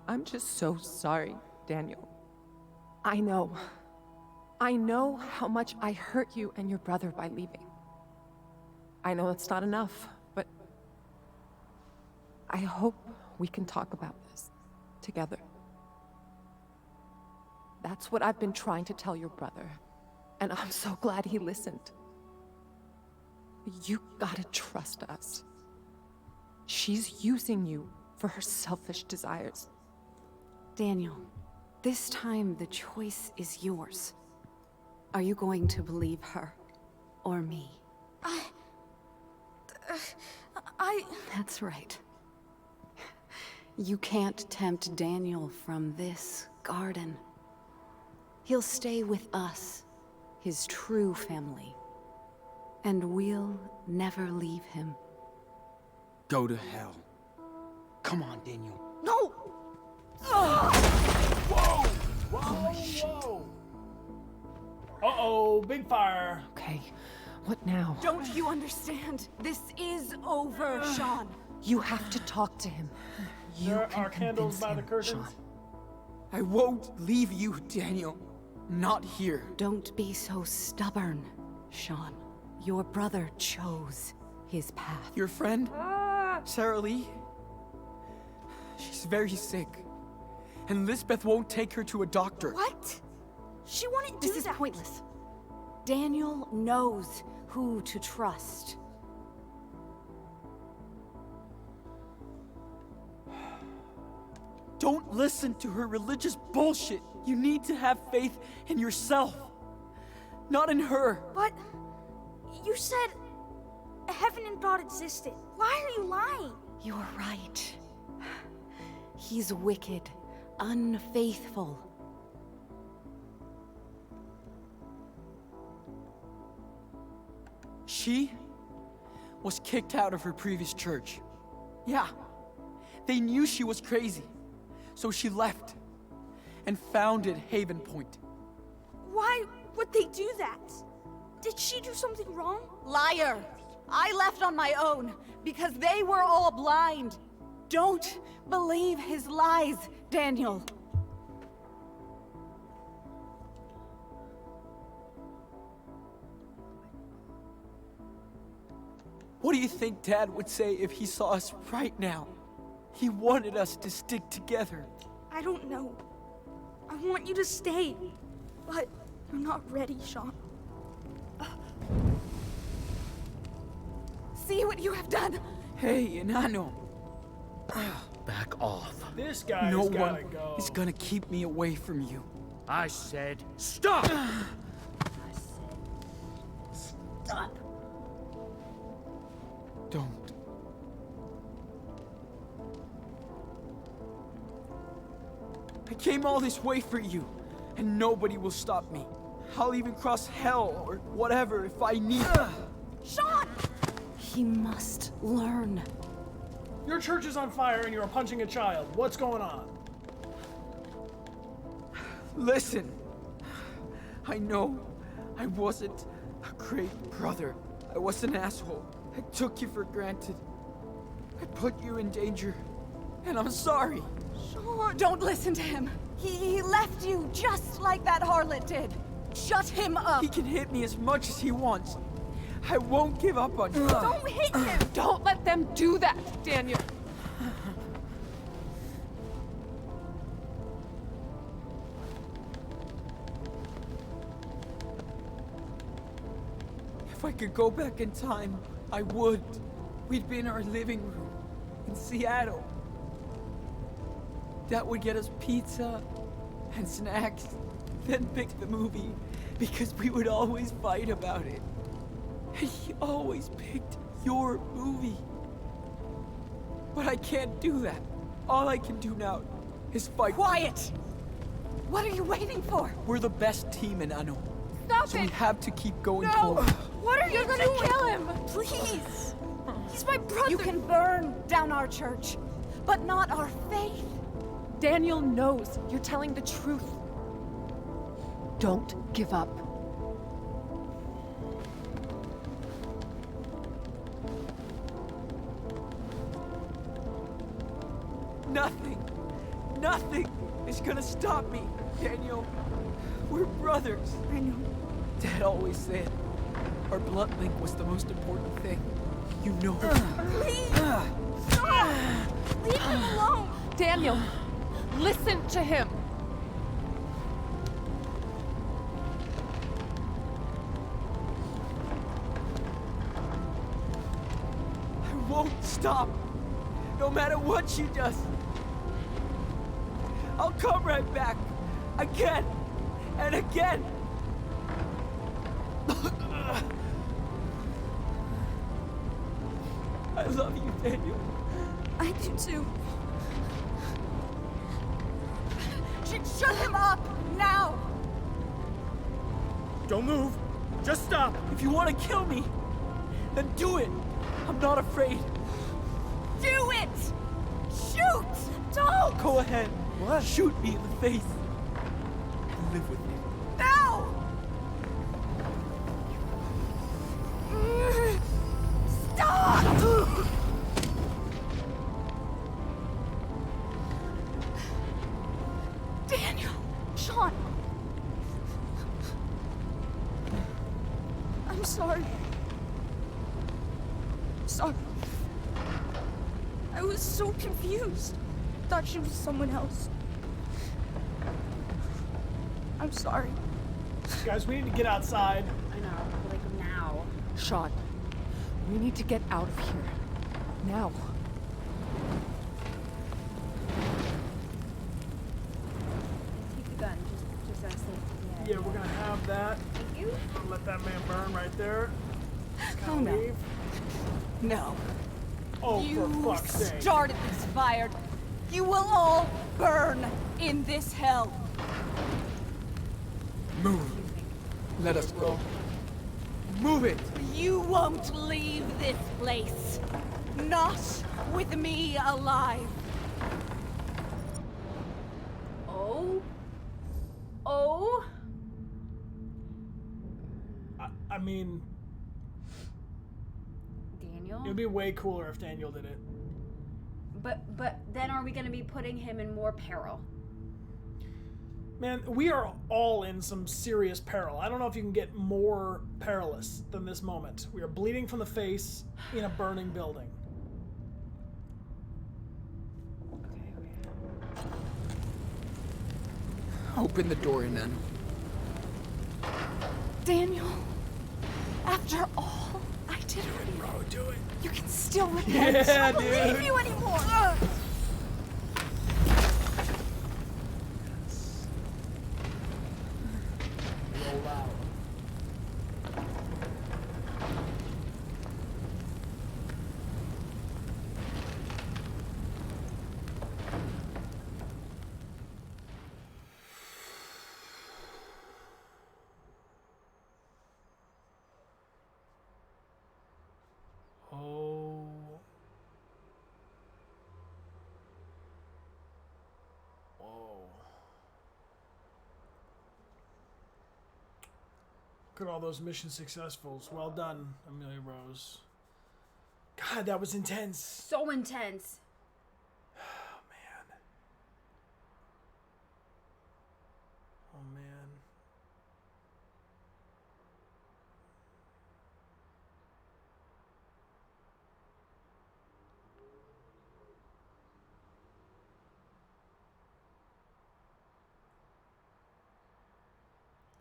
I'm just so sorry, Daniel. I know how much I hurt you and your brother by leaving. I know it's not enough, but I hope we can talk about this together. That's what I've been trying to tell your brother, and I'm so glad he listened. You gotta trust us. She's using you for her selfish desires. Daniel, this time the choice is yours. Are you going to believe her or me? That's right. You can't tempt Daniel from this garden. He'll stay with us, his true family. And we'll never leave him. Go to hell. Come on, Daniel. No! Whoa! Whoa! Uh-oh, big fire. Okay, what now? Don't you understand? This is over, Sean. You have to talk to him. You There can are candles convince by the him, curtains. Sean. I won't leave you, Daniel. Not here. Don't be so stubborn, Sean. Your brother chose his path. Your friend, Sarah Lee, she's very sick. And Lisbeth won't take her to a doctor. What? She wouldn't do This is that. pointless. Daniel knows who to trust. Don't listen to her religious bullshit. You need to have faith in yourself, not in her. But you said heaven and God existed. Why are you lying? You're right. He's wicked, unfaithful. She was kicked out of her previous church. Yeah, they knew she was crazy, so she left and founded Haven Point. Why would they do that? Did she do something wrong? Liar! I left on my own because they were all blind. Don't believe his lies, Daniel. What do you think Dad would say if he saw us right now? He wanted us to stick together. I don't know. I want you to stay, but you're not ready, Sean. See what you have done? Hey, Enano. Back off. This guy No has gotta one go. is gonna keep me away from you. I said stop! Stop. Don't. I came all this way for you, and nobody will stop me. I'll even cross hell or whatever if I need. Sean! He must learn. Your church is on fire and you're punching a child. What's going on? Listen, I know I wasn't a great brother. I was an asshole. I took you for granted. I put you in danger, and I'm sorry. Sean! Don't listen to him. He left you just like that harlot did. Shut him up. He can hit me as much as he wants. I won't give up on you. Don't hit him! Don't let them do that, Daniel. If I could go back in time, I would. We'd be in our living room in Seattle. Dad would get us pizza and snacks, then pick the movie because we would always fight about it. And he always picked your movie. But I can't do that. All I can do now is fight. Quiet! What are you waiting for? We're the best team in Ano. Stop So it! we have to keep going No! forward. What are you gonna doing? kill him! Please! He's my brother! You can burn down our church, but not our faith. Daniel knows you're telling the truth. Don't give up. Nothing is gonna stop me, Daniel. We're brothers. I know. Dad always said our blood link was the most important thing. You know. Please! Stop! Leave him alone! Daniel, listen to him. I won't stop, no matter what she does. I'll come right back, again and again. I love you, Daniel. I do too. Shut him up, now! Don't move. Just stop. If you want to kill me, then do it. I'm not afraid. Do it! Shoot! Don't! Go ahead. What? Shoot me in the face. And live with me. Now! Stop! Daniel! Sean! I'm sorry. Sorry. I was so confused. Thought she was someone else. I'm sorry. Guys, we need to get outside. I know, like now. Sean, we need to get out of here. Now. Take the gun, just grab that. Thank you. Let that man burn right there. Oh, no. Leave. No. Oh, You for fuck's sake. started this fire. You will all burn in this hell. Move. Let us go. Move it! You won't leave this place. Not with me alive. Oh. I mean, Daniel? it'd be way cooler if Daniel did it. But then are we going to be putting him in more peril? Man, we are all in some serious peril. I don't know if you can get more perilous than this moment. We are bleeding from the face in a burning building. Open the door, Inan. Daniel, after all I did for you, Bro, do it. you can still repent. Yeah, I don't believe dude. you anymore. Roll out. Oh. Whoa. Look at all those mission successfuls. Well done, Amelia Rose. God, that was intense. So intense. Oh, man. Oh, man.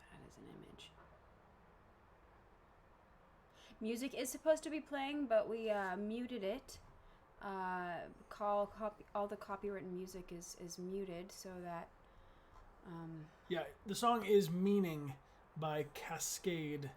That is an image. Music is supposed to be playing, but we muted it. All the copywritten music is muted so that. Yeah, the song is Meaning by Cascade.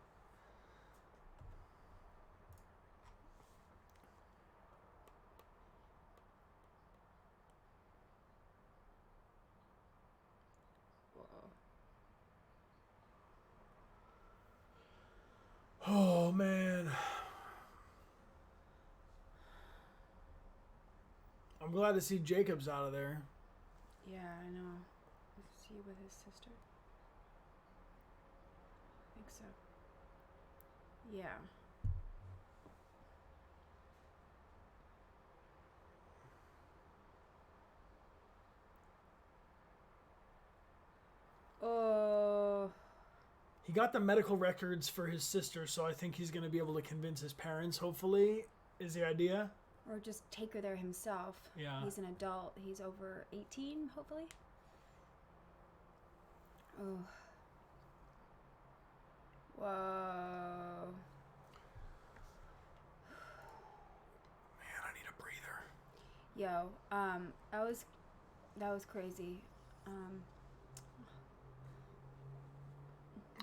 Oh, man. I'm glad to see Jacob's out of there. Yeah, I know. Is he with his sister? I think so. Yeah. Oh. He got the medical records for his sister, so I think he's going to be able to convince his parents, hopefully, is the idea. Or just take her there himself. Yeah. He's an adult. He's over 18, hopefully. Oh. Whoa. Man, I need a breather. Yo, that was crazy.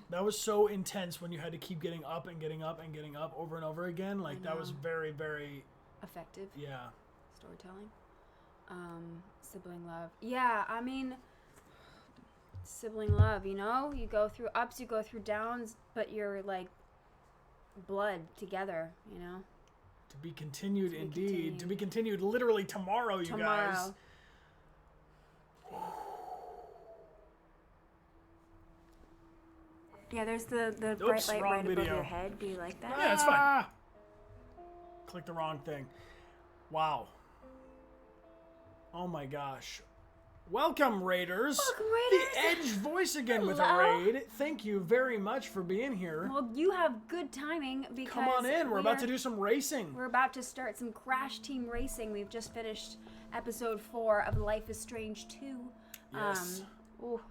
That was so intense when you had to keep getting up and getting up and getting up over and over again. Like, that was very, very... effective. Yeah. Storytelling. Sibling love. Yeah, I mean, sibling love, you know? You go through ups, you go through downs, but you're like blood together, you know? To be continued, indeed. To be continued literally tomorrow, you guys. Yeah, there's the Oops, bright light wrong right above video. your head. Do you like that? Yeah, it's fine. Click the wrong thing. Wow. Oh my gosh. Welcome, Raiders. Welcome, Raiders. The Edge voice again with a Hello. raid. Thank you very much for being here. Well, you have good timing because Come on in. We're about to do some racing. We're about to start some Crash Team racing. We've just finished episode 4 of Life is Strange 2. Yes. Ooh.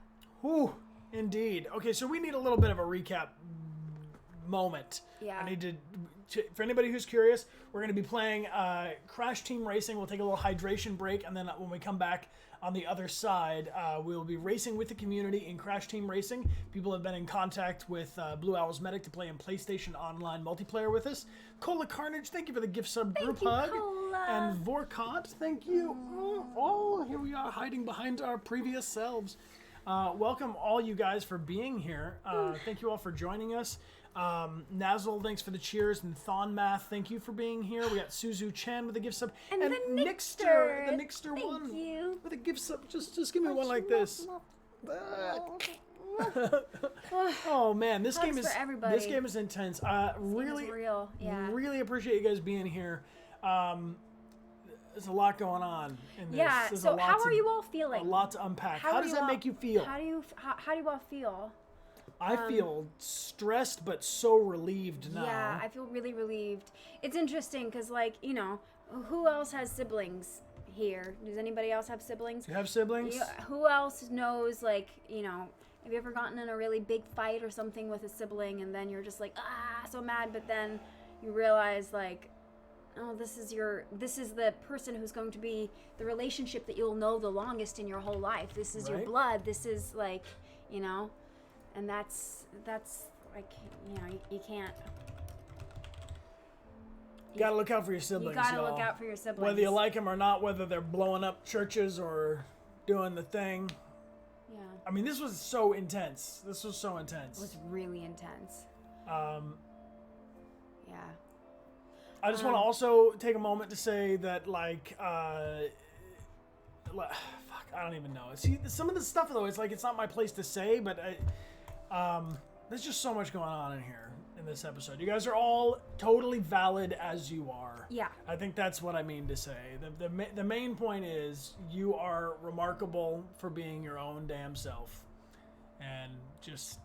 Ooh, indeed. Okay, so we need a little bit of a recap moment. Yeah. I need to, for anybody who's curious, we're going to be playing Crash Team Racing. We'll take a little hydration break, and then when we come back on the other side, we'll be racing with the community in Crash Team Racing. People have been in contact with Blue Owl's Medic to play in PlayStation Online multiplayer with us. Cola Carnage, thank you for the gift sub group hug. Cola. And Vorkot, thank you. Oh, here we are hiding behind our previous selves. Welcome all you guys for being here. Thank you all for joining us. Nazzle, thanks for the cheers, and Thonmath, thank you for being here. We got Suzu Chen with a gift sub, And the Nixter, the Nixter Thank one you. with a gift sub. Just give me one like this. Oh man, this Hugs game is for everybody. this game is intense. Really, It's real. Yeah. really appreciate you guys being here. There's a lot going on in this. Yeah. There's So a lot how to- are you all feeling? A lot to unpack. How do does you that all- make you feel? How do you all feel? I feel stressed but so relieved now. Yeah, I feel really relieved. It's interesting because, like, you know, who else has siblings here? Does anybody else have siblings? You have siblings? Who else knows, like, you know, have you ever gotten in a really big fight or something with a sibling and then you're just like, so mad, but then you realize, like, oh, this is the person who's going to be the relationship that you'll know the longest in your whole life. This is your Right. blood. This is, like, you know, and that's like, you know, you can't. You gotta look out for your siblings. You gotta y'all. look out for your siblings. Whether you like them or not, whether they're blowing up churches or doing the thing. Yeah. I mean, this was so intense. This was so intense. It was really intense. Yeah. I just want to also take a moment to say that, like, fuck, I don't even know. See, some of the stuff though, it's like it's not my place to say, but there's just so much going on in here in this episode. You guys are all totally valid as you are. Yeah. I think that's what I mean to say. The main point is you are remarkable for being your own damn self, and just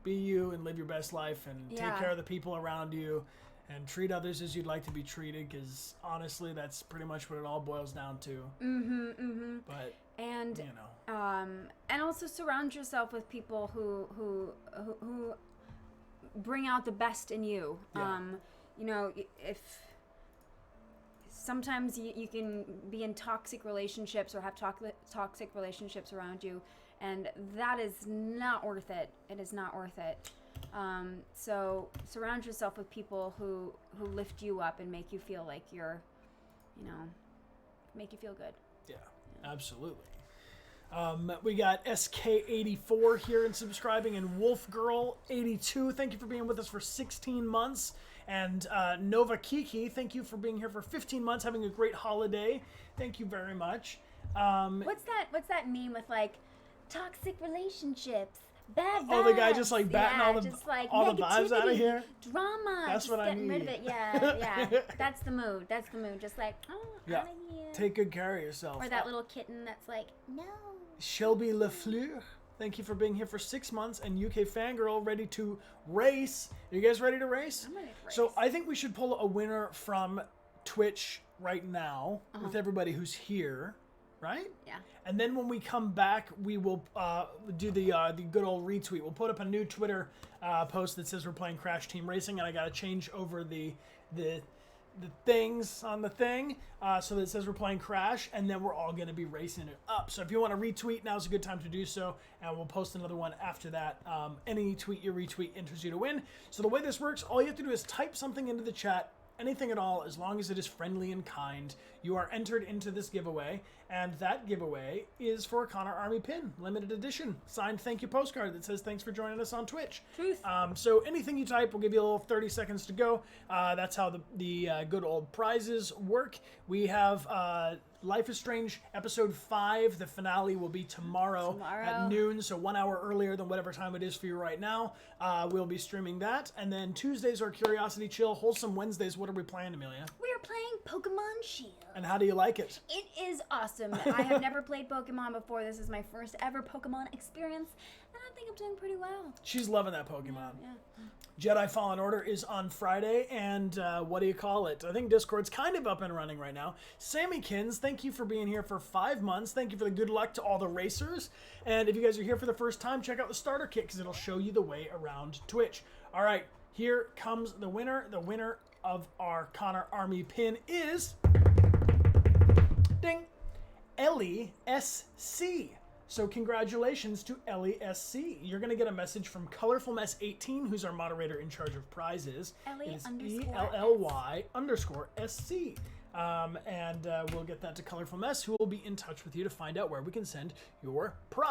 be you and live your best life and take care of the people around you. And treat others as you'd like to be treated, because honestly, that's pretty much what it all boils down to. But And you know, and also surround yourself with people who bring out the best in you. Yeah. You know, if sometimes you can be in toxic relationships or have toxic relationships around you, and that is not worth it. It is not worth it. So surround yourself with people who lift you up and make you feel like you're, you know, make you feel good. yeah, absolutely. We got SK84 here and subscribing, and Wolfgirl82, thank you for being with us for 16 months. And Nova Kiki, thank you for being here for 15 months, having a great holiday. Thank you very much. What's that meme with, like, toxic relationships? Bad vibes. Oh, the guy just like batting all the vibes out of here. Drama. That's just what I getting rid of need. it. Yeah. That's the mood. Just like, Yeah. out of here. Take good care of yourself. Or that little kitten that's like, no. Shelby Lafleur, thank you for being here for 6 months, and UK Fangirl ready to race. Are you guys ready to race? I'm ready to race. So I think we should pull a winner from Twitch right now with everybody who's here, right? Yeah. And then when we come back, we will do the good old retweet. We'll put up a new Twitter post that says we're playing Crash Team Racing, and I got to change over the things on the thing so that it says we're playing Crash, and then we're all going to be racing it up. So if you want to retweet, now's a good time to do so, and we'll post another one after that. Any tweet you retweet enters you to win. So the way this works, all you have to do is type something into the chat, anything at all, as long as it is friendly and kind. You are entered into this giveaway, and that giveaway is for a Connor Army pin, limited edition, signed thank you postcard that says thanks for joining us on Twitch. Truth. So anything you type, we'll give you a little 30 seconds to go. That's how the good old prizes work. We have Life is Strange episode 5. The finale will be tomorrow at noon, so 1 hour earlier than whatever time it is for you right now. We'll be streaming that. And then Tuesdays are Curiosity Chill. Wholesome Wednesdays, what are we playing, Amelia? We are playing Pokemon Shield. And how do you like it? It is awesome. I have never played Pokemon before. This is my first ever Pokemon experience, and I think I'm doing pretty well. She's loving that Pokemon. Yeah. Jedi Fallen Order is on Friday, and what do you call it? I think Discord's kind of up and running right now. Sammykins, thank you for being here for 5 months. Thank you for the good luck to all the racers. And if you guys are here for the first time, check out the starter kit, because it'll show you the way around Twitch. All right, here comes the winner. The winner of our Connor Army pin is... Ding! Ellie SC. So congratulations to Ellie SC. You're going to get a message from Colorful Mess 18, who's our moderator in charge of prizes. Ellie ELLY_SC. And we'll get that to Colorful Mess, who will be in touch with you to find out where we can send your prize.